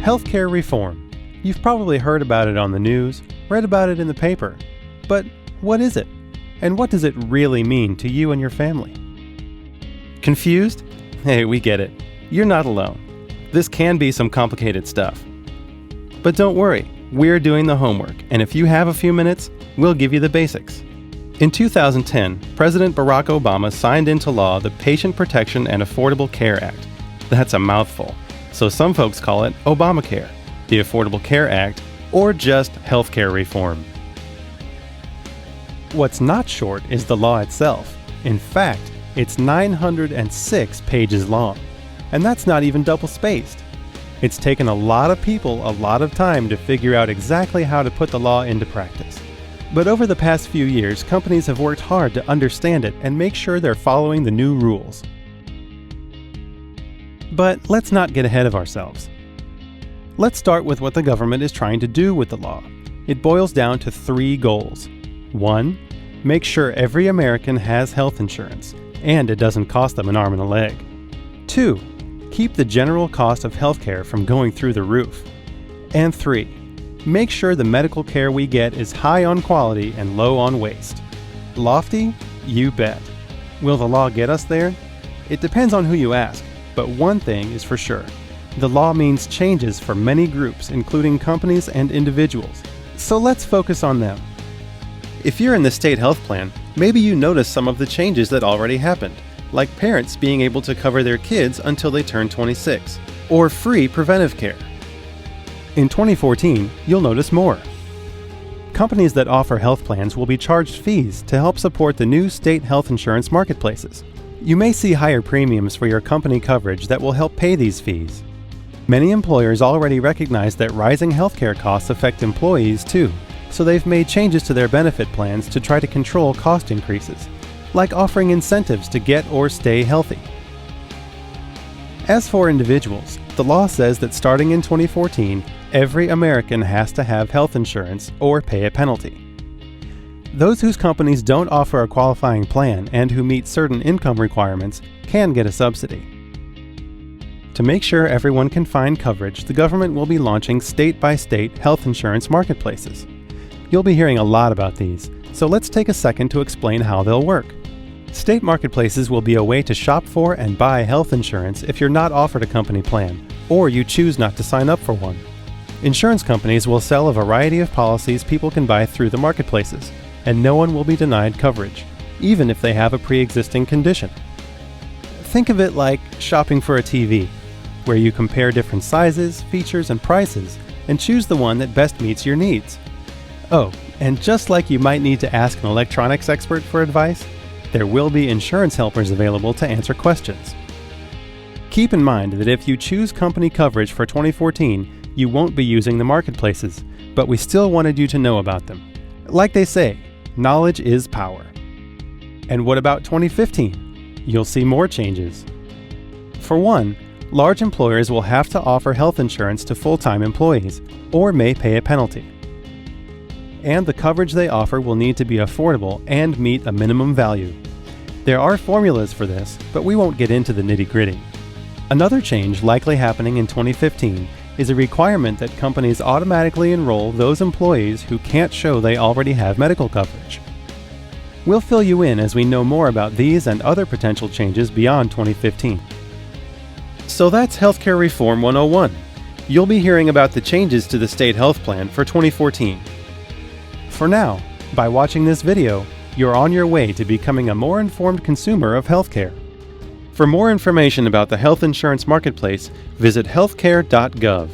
Healthcare reform. You've probably heard about it on the news, read about it in the paper. But what is it? And what does it really mean to you and your family? Confused? Hey, we get it. You're not alone. This can be some complicated stuff. But don't worry, we're doing the homework, and if you have a few minutes, we'll give you the basics. In 2010, President Barack Obama signed into law the Patient Protection and Affordable Care Act. That's a mouthful, so some folks call it Obamacare, the Affordable Care Act, or just healthcare reform. What's not short is the law itself. In fact, it's 906 pages long, and that's not even double-spaced. It's taken a lot of people a lot of time to figure out exactly how to put the law into practice. But over the past few years, companies have worked hard to understand it and make sure they're following the new rules. But let's not get ahead of ourselves. Let's start with what the government is trying to do with the law. It boils down to 3 goals. 1. Make sure every American has health insurance, and it doesn't cost them an arm and a leg. 2. Keep the general cost of healthcare from going through the roof. And 3. Make sure the medical care we get is high on quality and low on waste. Lofty? You bet. Will the law get us there? It depends on who you ask, but one thing is for sure. The law means changes for many groups, including companies and individuals. So let's focus on them. If you're in the state health plan, maybe you notice some of the changes that already happened, like parents being able to cover their kids until they turn 26, or free preventive care. In 2014, you'll notice more. Companies that offer health plans will be charged fees to help support the new state health insurance marketplaces. You may see higher premiums for your company coverage that will help pay these fees. Many employers already recognize that rising healthcare costs affect employees too, so they've made changes to their benefit plans to try to control cost increases, like offering incentives to get or stay healthy. As for individuals, the law says that starting in 2014, every American has to have health insurance or pay a penalty. Those whose companies don't offer a qualifying plan and who meet certain income requirements can get a subsidy. To make sure everyone can find coverage, the government will be launching state-by-state health insurance marketplaces. You'll be hearing a lot about these, so let's take a second to explain how they'll work. State marketplaces will be a way to shop for and buy health insurance if you're not offered a company plan, or you choose not to sign up for one. Insurance companies will sell a variety of policies people can buy through the marketplaces, and no one will be denied coverage, even if they have a pre-existing condition. Think of it like shopping for a TV, where you compare different sizes, features, and prices, and choose the one that best meets your needs. Oh, and just like you might need to ask an electronics expert for advice, there will be insurance helpers available to answer questions. Keep in mind that if you choose company coverage for 2014, you won't be using the marketplaces, but we still wanted you to know about them. Like they say, knowledge is power. And what about 2015? You'll see more changes. For one, large employers will have to offer health insurance to full-time employees, or may pay a penalty. And the coverage they offer will need to be affordable and meet a minimum value. There are formulas for this, but we won't get into the nitty-gritty. Another change likely happening in 2015 is a requirement that companies automatically enroll those employees who can't show they already have medical coverage. We'll fill you in as we know more about these and other potential changes beyond 2015. So that's Healthcare Reform 101. You'll be hearing about the changes to the state health plan for 2014. For now, by watching this video, you're on your way to becoming a more informed consumer of healthcare. For more information about the health insurance marketplace, visit healthcare.gov.